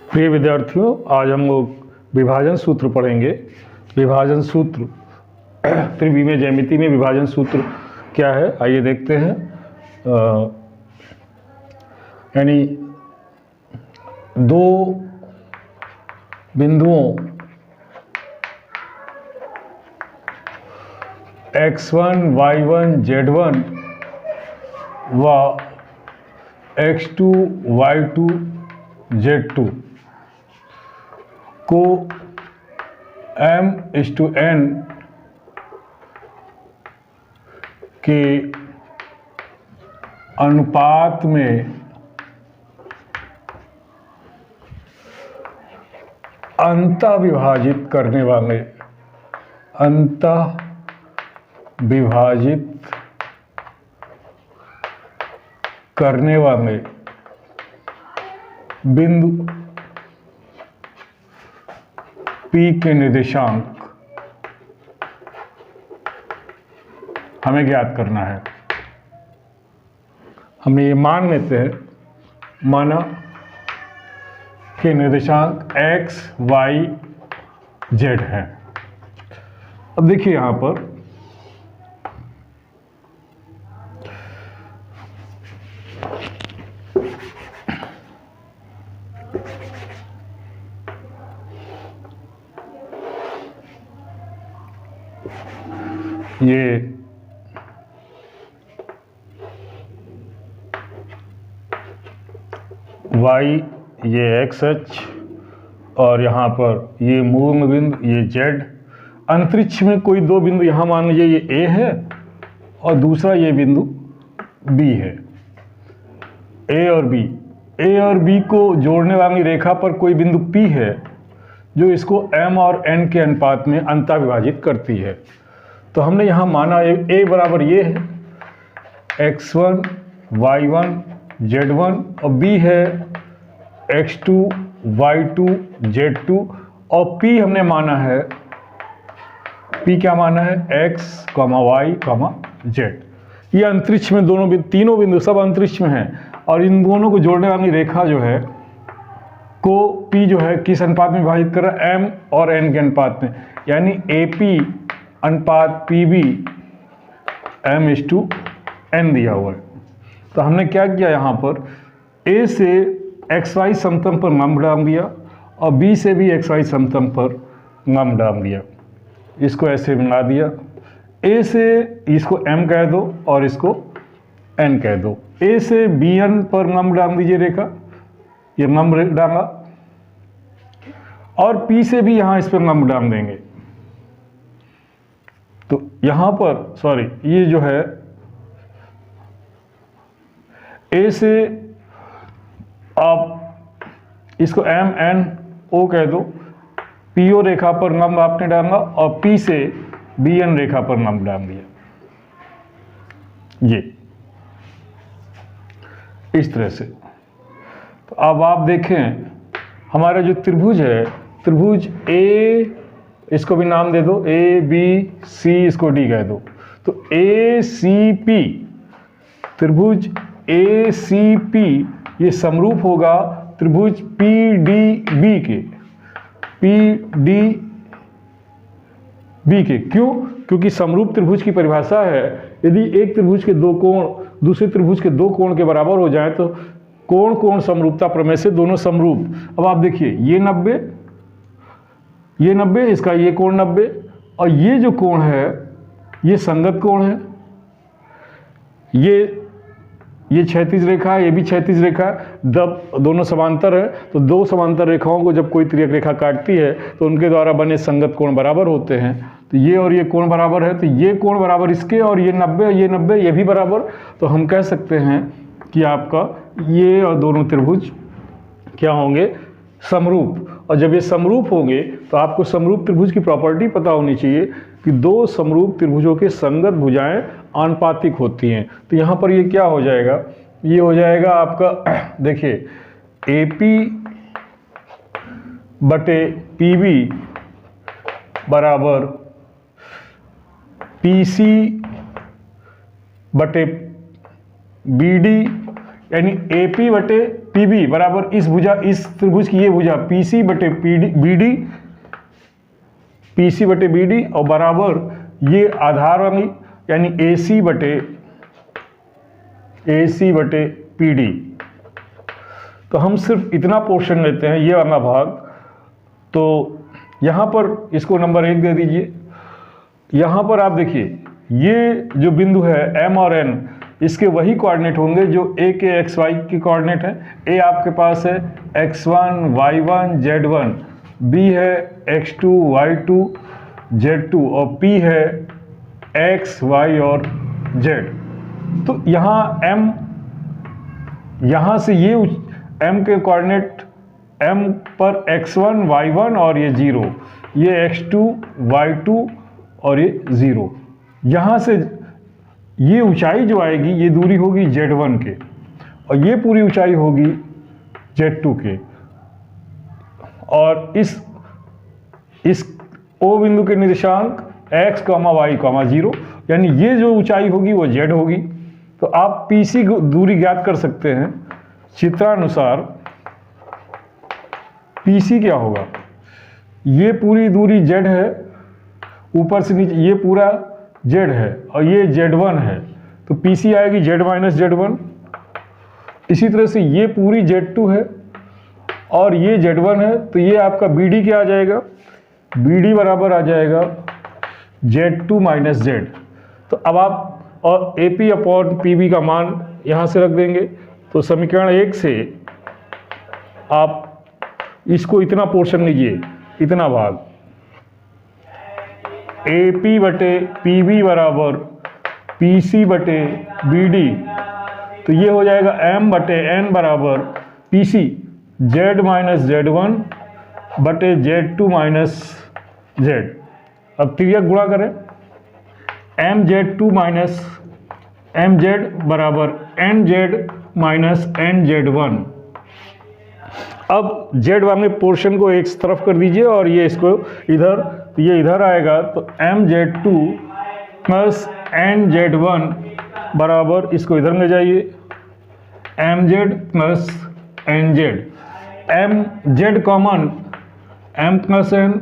प्रिय विद्यार्थियों, आज हम लोग विभाजन सूत्र पढ़ेंगे। विभाजन सूत्र त्रिविमीय ज्यामिति में विभाजन सूत्र क्या है, आइए देखते हैं। यानी दो बिंदुओं x1, y1, z1 व x2, y2, z2 को m/n के अनुपात में अंतः विभाजित करने वाले बिंदु P के निर्देशांक हमें ज्ञात करना है। हम ये मान लेते हैं, माना कि निर्देशांक x, y, z है। अब देखिए यहां पर ये y, ये x और यहाँ पर ये मूल बिंदु ये z। अंतरिक्ष में कोई दो बिंदु, यहाँ मान लीजिए ये A है और दूसरा ये बिंदु B है। A और B को जोड़ने वाली रेखा पर कोई बिंदु P है जो इसको m और n के अनुपात में अंतः विभाजित करती है। तो हमने यहाँ माना A बराबर ये है x1, y1, z1 और B है x2, y2, z2 और P हमने माना है, P क्या माना है x, y, z। ये अंतरिक्ष में तीनों बिंदु सब अंतरिक्ष में हैं और इन दोनों को जोड़ने वाली रेखा जो है को P जो है किस अनुपात में विभाजित कर रहा है, m और n के अनुपात में, यानी AP अनुपात PB m/n दिया हुआ है। तो हमने क्या किया, यहाँ पर A से XY समतल पर लंब डाल दिया और B से भी XY समतल पर लंब डाल दिया। इसको ऐसे मिला दिया। A से इसको m कह दो और इसको n कह दो। A से BN पर लंब डाल दीजिए रेखा, ये लंब डाला और P से भी यहाँ इस पर लंब डाल देंगे। तो यहाँ पर ये जो है A से आप इसको MNO कह दो, PO रेखा पर लंब आपने डाला और P से BN रेखा पर लंब डाल दिया, ये इस तरह से। तो अब आप देखें हमारा जो त्रिभुज है, त्रिभुज A, इसको भी नाम दे दो ABC, इसको D कह दो। तो ACP, त्रिभुज ACP ये समरूप होगा त्रिभुज PDB के। क्यों? क्योंकि समरूप त्रिभुज की परिभाषा है, यदि एक त्रिभुज के दो कोण दूसरे त्रिभुज के दो कोण के बराबर हो जाए तो कोण समरूपता प्रमेय से दोनों समरूप। अब आप देखिए ये 90, इसका ये कोण 90 और ये जो कोण है ये संगत कोण है। ये क्षैतिज रेखा है, ये भी क्षैतिज रेखा है, जब दोनों समांतर है तो दो समांतर रेखाओं को जब कोई तिर्यक रेखा काटती है तो उनके द्वारा बने संगत कोण बराबर होते हैं। तो ये और ये कोण बराबर है, तो ये कोण बराबर इसके और ये 90 ये भी बराबर। तो हम कह सकते हैं कि आपका ये और दोनों त्रिभुज क्या होंगे, समरूप। और जब ये समरूप होंगे तो आपको समरूप त्रिभुज की प्रॉपर्टी पता होनी चाहिए कि दो समरूप त्रिभुजों के संगत भुजाएं आनुपातिक होती हैं। तो यहाँ पर ये क्या हो जाएगा, ये हो जाएगा आपका, देखिए AP बटे PB बराबर PC बटे BD, यानी AP बटे PB बराबर इस भुजा, इस त्रिभुज की ये भुजा PC बटे BD, PC बटे BD और बराबर ये आधार वाली यानी AC बटे PD। तो हम सिर्फ इतना पोर्शन लेते हैं, ये वाला भाग। तो यहाँ पर इसको नंबर 1 दे दीजिए। यहाँ पर आप देखिए ये जो बिंदु है M और N, इसके वही कोऑर्डिनेट होंगे जो A के XY की कोऑर्डिनेट है। A आपके पास है x1 y1 z1, B है x2 y2 z2 और P है x y और z। तो यहाँ M, यहाँ से ये M के कोऑर्डिनेट M पर x1 y1 और ये 0, ये x2 y2 और ये 0। यहाँ से ये ऊंचाई जो आएगी ये दूरी होगी z1 के और ये पूरी ऊंचाई होगी z2 के। और इस O बिंदु के निर्देशांक x, y, 0, यानी ये जो ऊंचाई होगी वो z होगी। तो आप PC दूरी ज्ञात कर सकते हैं चित्रानुसार। PC क्या होगा, ये पूरी दूरी z है, ऊपर से नीचे ये पूरा z है और ये z1 है, तो PC आएगी z माइनस z1। इसी तरह से ये पूरी z2 है और ये z1 है, तो ये आपका BD क्या आ जाएगा, BD बराबर आ जाएगा z2 माइनस z। तो अब आप और AP अपॉन PB का मान यहाँ से रख देंगे। तो समीकरण 1 से आप इसको इतना पोर्शन लीजिए, इतना भाग AP बटे PB बराबर PC बटे BD। तो ये हो जाएगा M बटे N बराबर PC Z माइनस Z1 बटे Z2 माइनस Z। अब त्रिज्या गुणा करें, MZ2 माइनस MZ बराबर NZ माइनस NZ1। अब Z वाले पोर्शन को एक तरफ कर दीजिए और ये इसको इधर, ये इधर आएगा। तो MZ2 प्लस NZ1 बराबर, इसको इधर ले जाइए, MZ plus NZ। MZ common, M plus N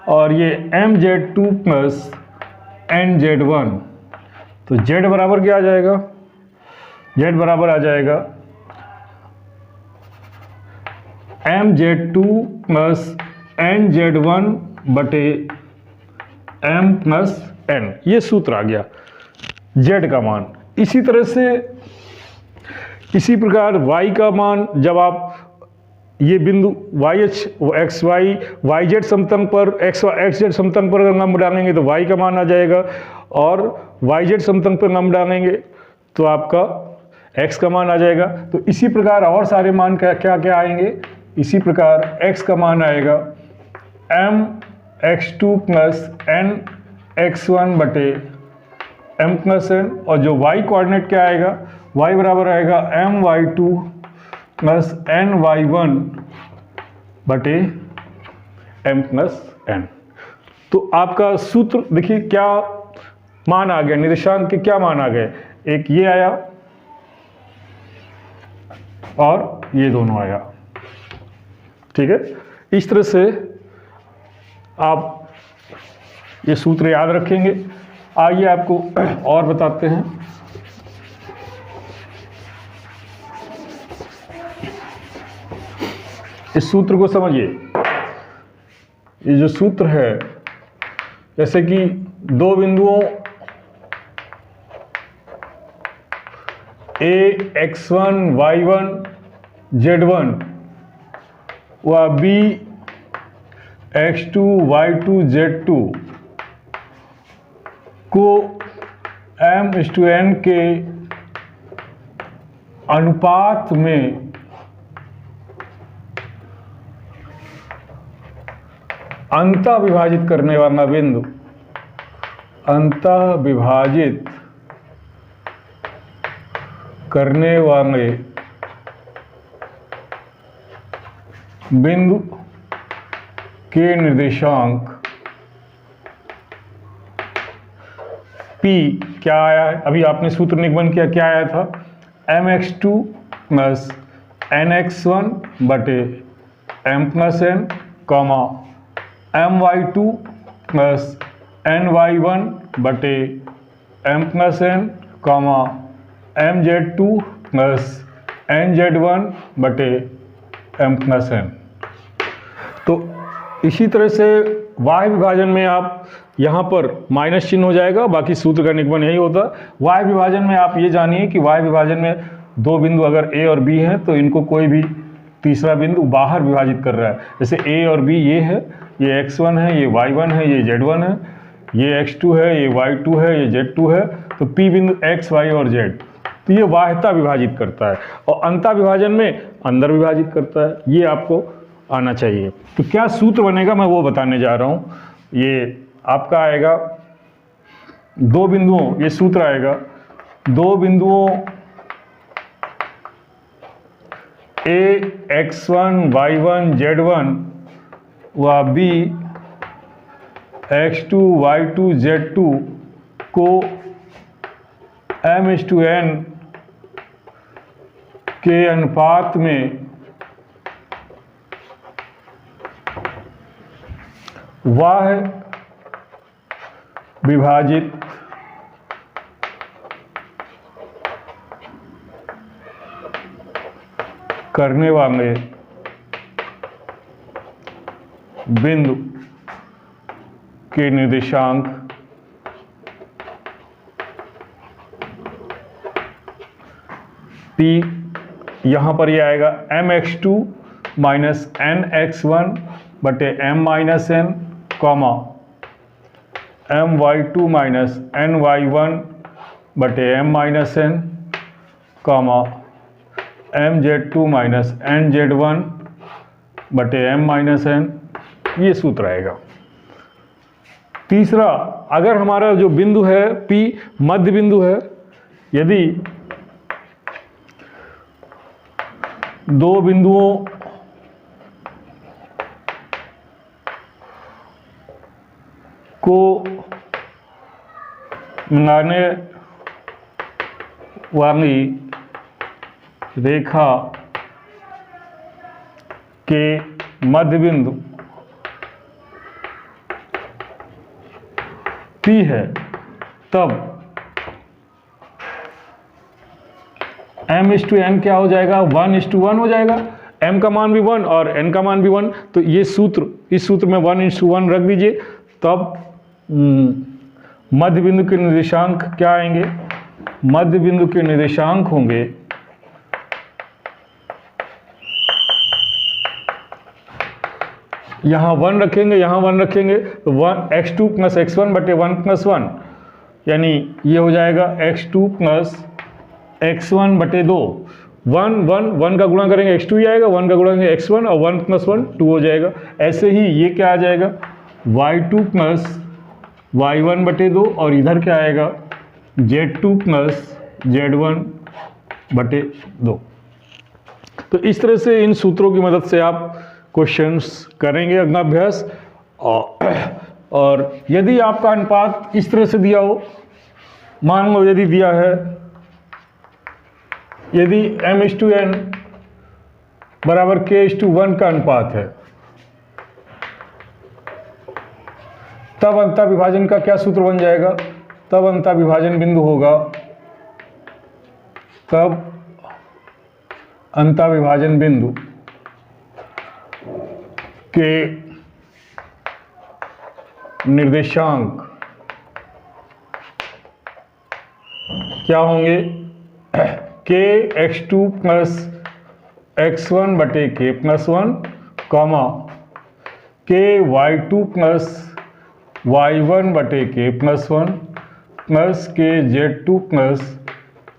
और ये MZ2 प्लस NZ1। तो Z बराबर क्या आ जाएगा, Z बराबर आ जाएगा MZ2 प्लस NZ1 बटे M प्लस N। ये सूत्र आ गया Z का मान। इसी तरह से इसी प्रकार Y का मान, जब आप ये बिंदु YH XY YZ समतल पर XZ समतल पर अगर नंबर डालेंगे तो Y का मान आ जाएगा और YZ समतल पर नंबर डालेंगे तो आपका X का मान आ जाएगा। तो इसी प्रकार और सारे मान क्या क्या आएंगे, इसी प्रकार X का मान आएगा M x2 plus N x1 बटे M प्लस N और जो Y कोऑर्डिनेट क्या आएगा, Y बराबर आएगा M y2 plus N y1 बटे M प्लस N। तो आपका सूत्र देखिए क्या मान आ गया, निर्देशांक के क्या मान आ गए, एक ये आया और ये दोनों आया। ठीक है, इस तरह से आप ये सूत्र याद रखेंगे। आइए आपको और बताते हैं। इस सूत्र को समझिए। ये जो सूत्र है, जैसे कि दो बिंदुओं A x1 y1 z1 व B x2 y2 z2 को M/N के अनुपात में अंतः विभाजित करने वाला बिंदु, अंतः विभाजित करने वाले बिंदु के निर्देशांक P क्या आया है, अभी आपने सूत्र निगमन किया, क्या आया था, mx2 प्लस nx1 बटे m plus n comma my2 plus ny1 बटे m plus n comma mz2 plus nz1 बटे m प्लस n। तो इसी तरह से वाह्य विभाजन में आप यहाँ पर माइनस चिन्ह हो जाएगा, बाकी सूत्र का निगमन यही होता है। वाह्य विभाजन में आप ये जानिए कि वाह्य विभाजन में दो बिंदु अगर A और B हैं तो इनको कोई भी तीसरा बिंदु बाहर विभाजित कर रहा है। जैसे A और B ये है, ये x1 है, ये y1 है, ये z1 है, ये x2 है, ये y2 है, ये z2 है। तो P बिंदु x, y और z, तो ये बाह्यता विभाजित करता है और अंतः विभाजन में अंदर विभाजित करता है। ये आपको आना चाहिए। तो क्या सूत्र बनेगा मैं वो बताने जा रहा हूँ। ये आपका आएगा दो बिंदुओं, ये सूत्र आएगा दो बिंदुओं A x1 y1 z1 व B x2 y2 z2 को m/n के अनुपात में वाह्य विभाजित करने वाले बिंदु के निर्देशांक P, यहाँ पर ये आएगा mx2 माइनस nx1 बटे m minus n comma my2 minus ny1 बटे m minus n comma mz2 minus nz1 बटे m माइनस n, ये सूत्र आएगा। तीसरा, अगर हमारा जो बिंदु है P मध्य बिंदु है, यदि दो बिंदुओं को मिलाने वाली रेखा के मध्य बिंदु P है, तब m/n क्या हो जाएगा, 1:1 हो जाएगा। m का मान भी 1 और n का मान भी 1, तो ये सूत्र, इस सूत्र में 1:1 रख दीजिए। तब मध्य बिंदु के निर्देशांक क्या आएंगे, मध्य बिंदु के निर्देशांक होंगे यहाँ 1 रखेंगे, यहाँ 1 रखेंगे, तो 1x2 प्लस x1 बटे 1 प्लस 1, यानी ये हो जाएगा x2 प्लस x1 बटे 2। 1 का गुणा करेंगे x2 ही आएगा, 1 का गुणा करेंगे x1 और 1 प्लस 1 2 हो जाएगा। ऐसे ही ये क्या आ जाएगा, y2 प्लस y1 बटे 2 और इधर क्या आएगा z2 प्लस z1 बटे 2। तो इस तरह से इन सूत्रों की मदद से आप क्वेश्चंस करेंगे अगला अभ्यास। और यदि आपका अनुपात इस तरह से दिया हो, मान लो यदि दिया है, यदि m/n बराबर k/1 का अनुपात है, तब अंतः विभाजन का क्या सूत्र बन जाएगा, तब अंतः विभाजन बिंदु होगा, तब अंतः विभाजन बिंदु के निर्देशांक क्या होंगे, k x2 प्लस x1 बटे k plus 1 comma k y2 plus y1 बटे k plus 1 plus k z2 plus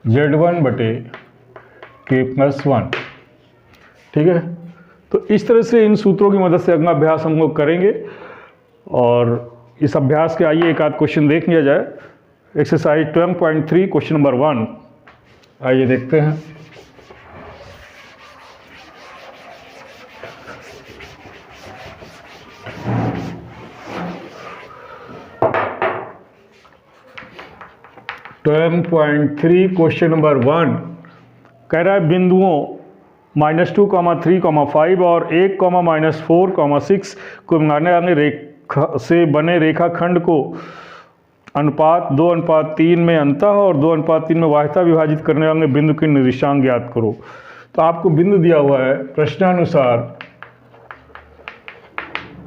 z1 बटे k प्लस 1। ठीक है, तो इस तरह से इन सूत्रों की मदद से अगला अभ्यास हम लोग करेंगे। और इस अभ्यास के आइए एक आध क्वेश्चन देख लिया जाए। एक्सरसाइज 12.3 क्वेश्चन नंबर 1, आइए देखते हैं। क्वेश्चन नंबर 1 कह रहा है बिंदुओं -2, -3, -5 और 1, -4, -6 को मिलाने वाले रेखा से बने रेखाखंड को अनुपात 2:3 में अंतः और 2:3 में बाह्यतः विभाजित करने वाले बिंदु के निर्देशांक ज्ञात करो। तो आपको बिंदु दिया हुआ है, प्रश्नानुसार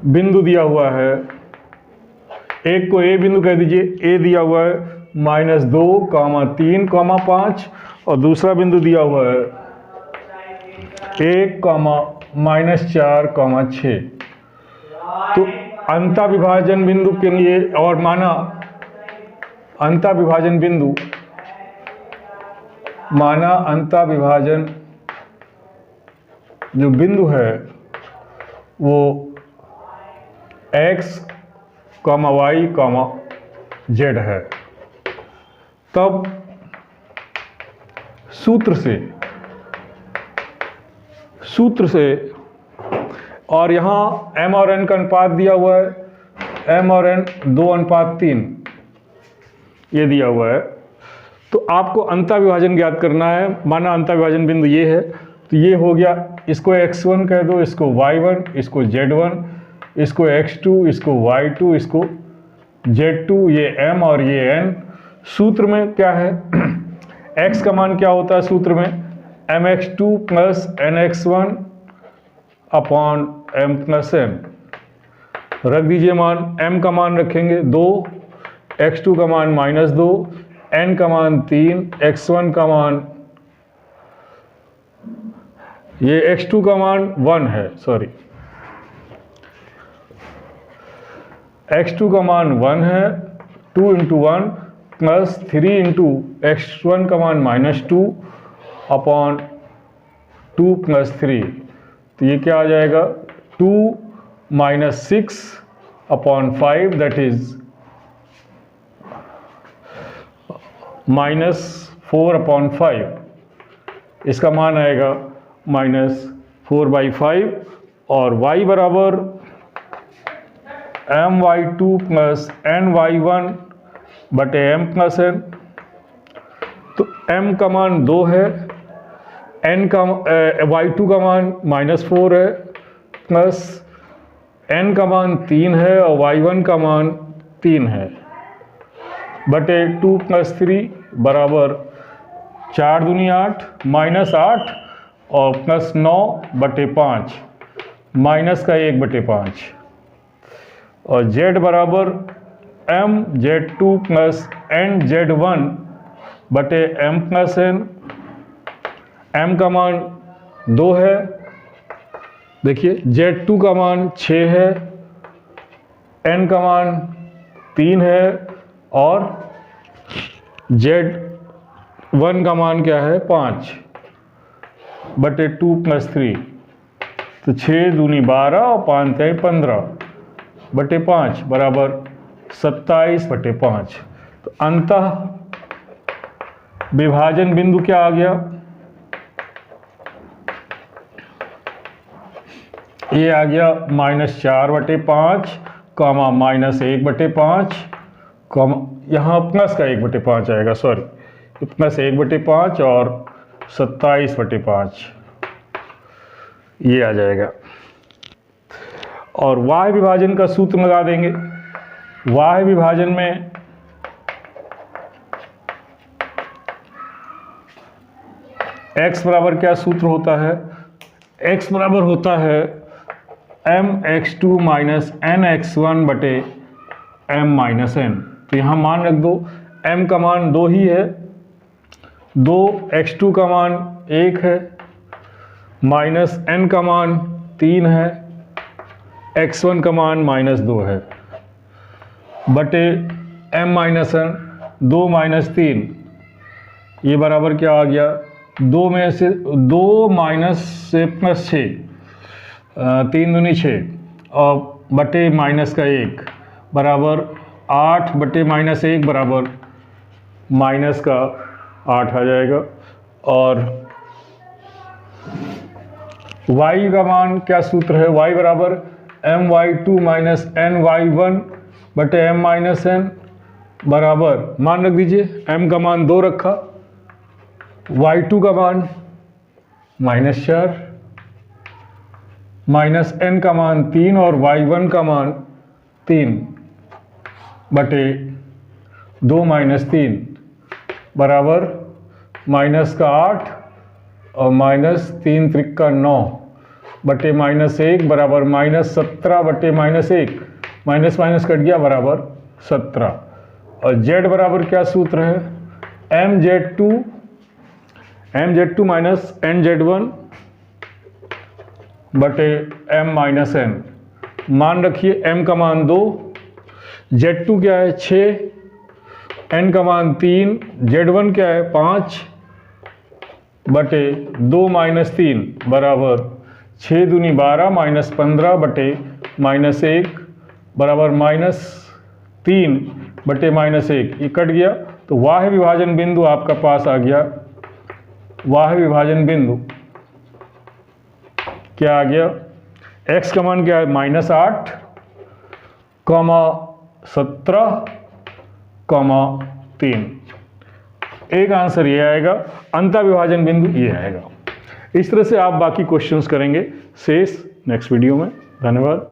बिंदु दिया हुआ है, एक को ए बिंदु कह दीजिए, ए दिया हुआ है -2, -3, -5 और दूसरा बिंदु दिया हुआ है 1, -4, -6। तो अंतः विभाजन बिंदु के लिए और माना अंतः विभाजन बिंदु, माना अंतः विभाजन जो बिंदु है वो x, y, z है। तब सूत्र से और यहाँ m और n का अनुपात दिया हुआ है, m और n 2:3 ये दिया हुआ है। तो आपको अंतः विभाजन ज्ञात करना है। माना अंतः विभाजन बिंदु ये है, तो ये हो गया, इसको x1 कह दो, इसको y1, इसको z1, इसको x2, इसको y2, इसको z2, ये m और ये n। सूत्र में क्या है, x का मान क्या होता है सूत्र में, mx2 + nx1 upon m + n। रख दीजिए मान, m का मान रखेंगे 2, x2 का मान -2, n का मान 3, x1 का मान, ये x2 का मान 1 है, सॉरी x2 का मान 1 है, 2 × 1 + 3 × x1 का मान -2 अपॉन 2 + 3। तो ये क्या आ जाएगा, 2 - 6 अपॉन 5 दैट इज -4/5। इसका मान आएगा -4/5 और y बराबर my2 + ny1 बटे m + n। तो m का मान 2 है, n का y2 का मान -4 है, प्लस n का मान 3 है और y1 का मान 3 है, बटे 2 + 3 बराबर 4 दूनी 8, -8 और +9/5, माइनस का 1/5 और z बराबर mz2 + nz1 बटे m + n। m का मान 2 है, देखिए z2 का मान 6 है, n का मान 3 है और z1 का मान क्या है 5 बटे 2 + 3। तो 6 दूनी 12 और 5 × 15 बटे 5 बराबर 27/5। तो अंतः विभाजन बिंदु क्या आ गया, ये आ गया -4/5, -1/5, यहाँ प्लस का 1/5 आएगा, सॉरी +1/5 और 27/5 ये आ जाएगा। और वाह्य विभाजन का सूत्र लगा देंगे। वाह्य विभाजन में x बराबर क्या सूत्र होता है, x बराबर होता है mx2 - nx1 बटे m - n। तो यहाँ मान रख दो, m का मान 2 ही है, 2, x2 का मान 1 है, माइनस n का मान 3 है, x1 का मान -2 है, बटे m - n 2 - 3, ये बराबर क्या आ गया, 2 में से 2 माइनस से +6, 3 दूनी 6 और बटे माइनस का 1 बराबर 8 बटे -1 बराबर माइनस का 8 आ जाएगा। और y का मान क्या सूत्र है, y बराबर my2 - ny1 बटे m - n बराबर, मान रख दीजिए m का मान 2 रखा, y2 का मान -4 -n का मान 3 और y1 का मान 3 बटे 2 - 3 बराबर -8 और -3 त्रिक 9 बटे -1 बराबर -17 बटे -1 माइनस माइनस कट गया बराबर 17। और z बराबर क्या सूत्र है, mz2 माइनस nz1 बटे m माइनस n। मान रखिए m का मान 2, z2 क्या है 6, n का मान 3, z1 क्या है 5 बटे 2 - 3 बराबर 6 दूनी 12 -15 बटे -1 बराबर -3 बटे -1। ये कट गया तो वाह्य विभाजन बिंदु आपका पास आ गया। वाह्य विभाजन बिंदु क्या आ गया, x का मान क्या है -8, 17, 3। एक आंसर ये आएगा, अंतर विभाजन बिंदु ये आएगा। इस तरह से आप बाकी क्वेश्चंस करेंगे शेष नेक्स्ट वीडियो में। धन्यवाद।